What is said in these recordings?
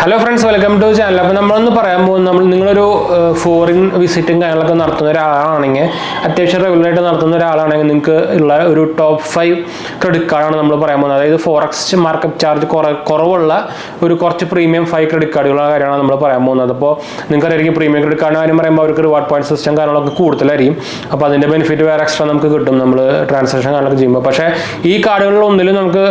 Hello friends, welcome to the channel. അപ്പോൾ നമ്മളൊന്ന് പറയാൻ പോകുന്നത് നിങ്ങളൊരു ഫോറിൻ വിസിറ്റും കാര്യങ്ങളൊക്കെ നടത്തുന്ന ഒരാളാണെങ്കിൽ അത്യാവശ്യം റെഗുലറായിട്ട് നടത്തുന്ന ഒരാളാണെങ്കിൽ നിങ്ങൾക്ക് ഉള്ള ഒരു ടോപ്പ് 5 ക്രെഡിറ്റ് കാർഡാണ് നമ്മൾ പറയാൻ പോകുന്നത്. അതായത് ഫോറക്സ് മാർക്കപ്പ് ചാർജ് കുറവുള്ള ഒരു കുറച്ച് പ്രീമിയം 5 ക്രെഡിറ്റ് കാർഡുകളുടെ കാര്യമാണ് നമ്മൾ പറയാൻ പോകുന്നത്. അപ്പോൾ നിങ്ങൾക്കറിയാം പ്രീമിയം ക്രെഡിറ്റ് കാർഡിന് കാര്യം പറയുമ്പോൾ അവർക്ക് റിവാർഡ് പോയിന്റ് സിസ്റ്റം കാര്യങ്ങളൊക്കെ കൂടുതലായിരിക്കും. അപ്പോൾ അതിൻ്റെ ബെനിഫിറ്റ് വേറെ എക്സ്ട്രാ നമുക്ക് കിട്ടും നമ്മൾ ട്രാൻസാക്ഷൻ കാര്യങ്ങളൊക്കെ ചെയ്യുമ്പോൾ. പക്ഷേ ഈ കാർഡുകളിൽ ഒന്നിലും നമുക്ക്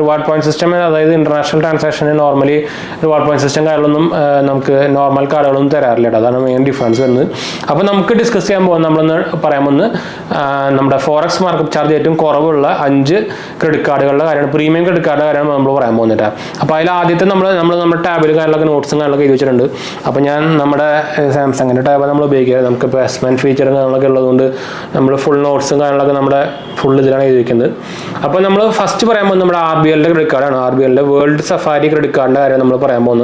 റിവാർഡ് പോയിന്റ് സിസ്റ്റം, അതായത് ഇന്റർനാഷണൽ ട്രാൻസാക്ഷന് നോർമലി റിവാർഡ് പോയിന്റ് സിസ്റ്റം കാര്യങ്ങളൊന്നും നമുക്ക് നോർമൽ കാർഡുകളൊന്നും തരാറില്ല. അതാണ് മെയിൻ ഡിഫറൻസ് വരുന്നത്. അപ്പോൾ നമുക്ക് ഡിസ്കസ് ചെയ്യാൻ പോകുന്നത് നമ്മളൊന്ന് പറയാൻ പോകുന്നത് നമ്മുടെ ഫോറക്സ് മാർക്കപ്പ് ചാർജ് ഏറ്റവും കുറവുള്ള 5 ക്രെഡിറ്റ് കാർഡുകളുടെ കാര്യമാണ്, പ്രീമിയം ക്രെഡിറ്റ് കാർഡ് കാര്യമാണ് നമ്മൾ പറയാൻ പോകുന്നത്. അപ്പോൾ അതിൽ ആദ്യത്തെ നമ്മുടെ ടാബിൽ കാര്യങ്ങളൊക്കെ നോട്ട്സും കാര്യങ്ങളൊക്കെ എഴുതി വെച്ചിട്ടുണ്ട്. അപ്പോൾ ഞാൻ നമ്മുടെ സാംസങ്ങിൻ്റെ ടാബ് നമ്മൾ ഉപയോഗിക്കുക. നമുക്ക് ഇൻവെസ്റ്റ്മെൻറ്റ് ഫീച്ചറും കാര്യങ്ങളൊക്കെ ഉള്ളതുകൊണ്ട് നമ്മൾ ഫുൾ നോട്ട്സും കാര്യങ്ങളൊക്കെ നമ്മുടെ ഫുൾ ഇതിലാണ് എഴുതി വെക്കുന്നത്. അപ്പോൾ നമ്മൾ ഫസ്റ്റ് പറയാൻ പോകുന്നത് നമ്മുടെ RBLൻ്റെ ക്രെഡിറ്റ് കാർഡാണ്. RBLൻ്റെ വേൾഡ് സഫാരി ക്രെഡിറ്റ് കാർഡിൻ്റെ കാര്യം നമ്മൾ പറയാൻ പോകുന്നത്.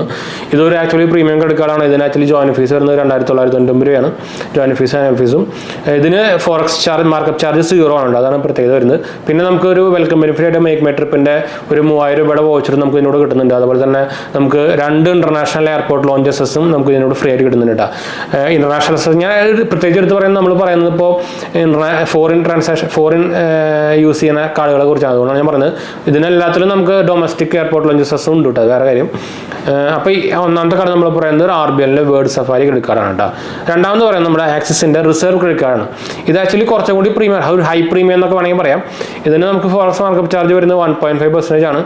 ഇതൊരു ആക്ച്വലി പ്രീമിയം ക്രെഡിറ്റ് കാർഡാണ്. ഇതിന് ആക്ച്വലി ജോയിൻ ഫീസ് വരുന്നത് 2999 രൂപയാണ്. ജോയിൻ ഫീസ് ആനുവൽ ഫീസും. ഇതിന് ഫോറക്സ് ചാർജ് മാർക്കപ്പ് ചാർജ് 0 ആണ്. അതാണ് പ്രത്യേകത വരുന്നത്. പിന്നെ നമുക്ക് ഒരു വെൽക്കം ബെനിഫിറ്റ് ആയിട്ട് മേക്ക് മൈ ട്രിപ്പിൻ്റെ ഒരു 3000 രൂപയുടെ വോച്ചർ നമുക്ക് ഇതിനോട് കിട്ടുന്നുണ്ട്. അതുപോലെ തന്നെ നമുക്ക് 2 ഇന്റർനാഷണൽ എയർപോർട്ട് ലോഞ്ചസസും നമുക്ക് ഇതിനോട് ഫ്രീ ആയിട്ട് കിട്ടുന്നുണ്ട് കേട്ടോ. ഇന്റർനാഷണൽ ഞാൻ പ്രത്യേകിച്ച് എടുത്ത് പറയുന്നത് നമ്മൾ പറയുന്നത് ഇപ്പോൾ ഫോറിൻ യൂസ് ചെയ്യുന്ന കാർഡുകളെ കുറിച്ചാണ്. അതുകൊണ്ടാണ് ഞാൻ പറയുന്നത്. ഇതിനെല്ലാത്തിലും നമുക്ക് ഡൊമസ്റ്റിക് എയർപോർട്ട് ലോഞ്ചസസും ഉണ്ട് കേട്ടോ, വേറെ കാര്യം. അപ്പോൾ ഈ ഒന്നാമത്തെ കാർഡ് നമ്മൾ പറയുന്നത് RBLൻ്റെ വേൾഡ് സഫാരി ക്രെഡിറ്റ് കാർഡാണ് കേട്ടോ. രണ്ടാമത് പറയുന്നത് നമ്മുടെ ആക്സിസിൻ്റെ റിസർവ് ക്രെഡിറ്റ് കാർഡാണ്. ഇത് ആക്ച്വലി കുറച്ചും കൂടി പ്രീമിയം, ഒരു ഹൈ പ്രീമിയം എന്നൊക്കെ വേണമെങ്കിൽ പറയാം. ഇതിന് നമുക്ക് ഫോറക്സ് മാർക്കപ്പ് ചാർജ് വരുന്നത് 1.5% ആണ്.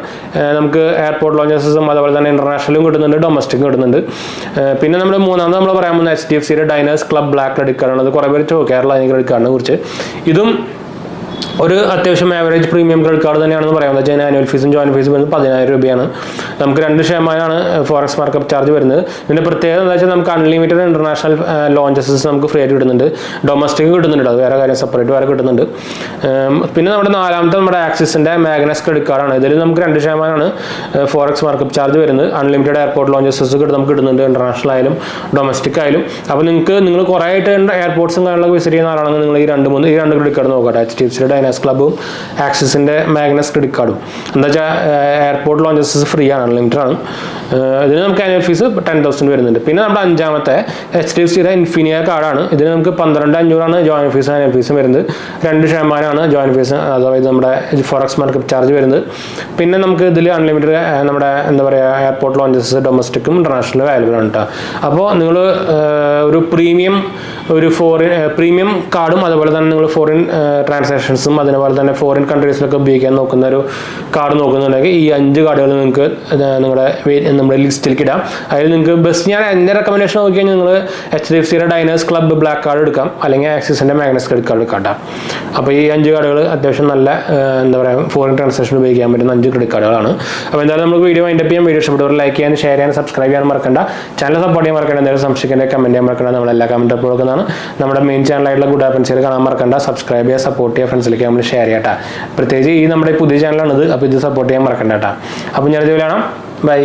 നമുക്ക് എയർപോർട്ട് ലോഞ്ചസസും അതുപോലെ തന്നെ ഇന്റർനാഷണലും കിട്ടുന്നുണ്ട്, ഡൊമസ്റ്റിക്കും കിട്ടുന്നുണ്ട്. പിന്നെ നമ്മൾ മൂന്നാമത് നമ്മൾ പറയാൻ പോകുന്ന HDFCയുടെ ഡൈനേഴ്സ് ക്ലബ് ബ്ലാക്ക് ക്രെഡിറ്റ് കാർഡാണ്. അത് കുറേ പേര് ചോദിക്കാറുള്ള ഈ ക്രെഡിറ്റ് കാർഡിനെ കുറിച്ച്. ഇതും ഒരു അത്യാവശ്യം ആവറേജ് പ്രീമിയം ക്രെഡിറ്റ് കാർഡ് തന്നെയാണെന്ന് പറയാം. എന്ന് വെച്ചാൽ ആനുവൽ ഫീസും ജോയിൻ ഫീസും വരുന്നത് 10000 രൂപയാണ്. നമുക്ക് 2% ഫോറക്സ് മാർക്കപ്പ് ചാർജ് വരുന്നത്. ഇതിൻ്റെ പ്രത്യേകത എന്താ വെച്ചാൽ നമുക്ക് അൺലിമിറ്റഡ് ഇന്റർനാഷണൽ ലോഞ്ചസസ് നമുക്ക് ഫ്രീ ആയിട്ട് കിട്ടുന്നുണ്ട്, ഡൊമസ്റ്റിക് കിട്ടുന്നുണ്ട്, അത് വേറെ കാര്യം, സെപ്പറേറ്റ് വേറെ കിട്ടുന്നുണ്ട്. പിന്നെ നമ്മുടെ നാലാമത്തെ നമ്മുടെ ആക്സിസിൻ്റെ മാഗ്നസ് ക്രെഡിറ്റ് കാർഡാണ്. ഇതിൽ നമുക്ക് 2% ഫോറക്സ് മാർക്കപ്പ് ചാർജ് വരുന്നത്. അൺലിമിറ്റഡ് എയർപോർട്ട് ലോഞ്ചസസ് നമുക്ക് കിട്ടുന്നുണ്ട്, ഇന്റർനാഷണൽ ആയാലും ഡൊമസ്റ്റിക് ആയാലും. അപ്പോൾ നിങ്ങൾ കുറേ ആയിട്ട് എയർപോർട്ട്സും കാര്യങ്ങളൊക്കെ വിസിറ്റ് ചെയ്യുന്ന ആളാണെങ്കിൽ നിങ്ങൾ ഈ രണ്ട് ക്രെഡിറ്റ് കാർഡ് നോക്കട്ടെ. HDFCയുടെ ഡൈനേഴ്സ് ക്ലബും ആക്സിസിൻ്റെ മാഗ്നസ് ക്രെഡിറ്റ് കാർഡും. എന്താ വെച്ചാൽ എയർപോർട്ട് ലോഞ്ചസസ് ഫ്രീ ആണ്, അൺലിമിറ്റഡ് ആണ്. ഇതിന് നമുക്ക് ആനുവൽ ഫീസ് 10,000 വരുന്നുണ്ട്. പിന്നെ നമ്മുടെ അഞ്ചാമത്തെ HDFCയുടെ ഇൻഫിനിയ കാർഡാണ്. ഇതിന് നമുക്ക് 12,500 ജോയിൻ ഫീസും ആനുവൽ ഫീസും വരുന്നത്. 2% ജോയിൻ ഫീസ്, അതായത് നമ്മുടെ ഫോറക്സ് മാർക്കപ്പ് ചാർജ് വരുന്നത്. പിന്നെ നമുക്ക് ഇതിൽ അൺലിമിറ്റഡ് നമ്മുടെ എന്താ പറയുക എയർപോർട്ട് ലോഞ്ചസസ് ഡൊമസ്റ്റിക്കും ഇന്റർനാഷണലും അവൈലബിൾ ആണ് കേട്ടോ. അപ്പോൾ നിങ്ങൾ ഒരു പ്രീമിയം കാർഡും അതുപോലെ തന്നെ നിങ്ങൾ ഫോറിൻ ട്രാൻസാക്ഷൻസും അതുപോലെ തന്നെ ഫോറിൻ കൺട്രീസിലൊക്കെ ഉപയോഗിക്കാൻ നോക്കുന്ന ഒരു കാർഡ് നോക്കുന്നുണ്ടെങ്കിൽ ഈ 5 കാർഡുകൾ നിങ്ങൾക്ക് നമ്മുടെ ലിസ്റ്റിലേക്ക് ഇടാം. അതിൽ നിങ്ങൾക്ക് ബെസ്റ്റ് ഞാൻ എൻ്റെ റെക്കമെൻഡേഷൻ നോക്കി കഴിഞ്ഞാൽ നിങ്ങൾ HDFCയുടെ ഡൈനേഴ്സ് ക്ലബ് ബ്ലാക്ക് കാർഡ് എടുക്കാം, അല്ലെങ്കിൽ ആക്സിസിൻ്റെ മാഗ്നസ് ക്രെഡിറ്റ് കാർഡ് എടുക്കാം. അപ്പോൾ ഈ 5 കാർഡുകൾ അത്യാവശ്യം നല്ല എന്താ പറയുക ഫോറിൻ ട്രാൻസാക്ഷൻ ഉപയോഗിക്കാൻ പറ്റുന്ന 5 ക്രെഡിറ്റ് കാർഡുകളാണ്. അപ്പോൾ എന്തായാലും നമുക്ക് വീഡിയോ വൈൻഡപ്പ് ചെയ്യാം. വീഡിയോ ഇഷ്ടപ്പെട്ടവർ ലൈക്ക് ചെയ്യാനും ഷെയർ ചെയ്യാനും സബ്സ്ക്രൈബ് ചെയ്യാൻ മറക്കണ്ട. ചാനൽ സപ്പോർട്ട് ചെയ്യാൻ മറക്കണ്ട. എന്തെങ്കിലും സംശയിക്കേണ്ട കമൻറ്റ് ചെയ്യാൻ മറക്കണ്ട. നമ്മളെല്ലാ കമൻറ്റ് അപ്പോൾ കൊടുക്കുന്നതാണ്. നമ്മുടെ മെയിൻ ചാനലായിട്ടുള്ള 𝗓𝗏𝗙𝗺 കാണാൻ മറക്കണ്ട. സബ്സ്ക്രൈബ് ചെയ്യുക, സപ്പോർട്ട് ചെയ്യുക, ഫ്രണ്ട്സിലേക്ക് നമ്മൾ ഷെയർ ചെയ്യട്ടെ. പ്രത്യേകിച്ച് ഈ നമ്മുടെ പുതിയ ചാനലാണിത്. അപ്പോൾ ഇത് സപ്പോർട്ട് ചെയ്യാൻ മറക്കണ്ട കേട്ടോ. അപ്പോൾ ഞാൻ ഇതുപോലെ കാണാം. ബൈ.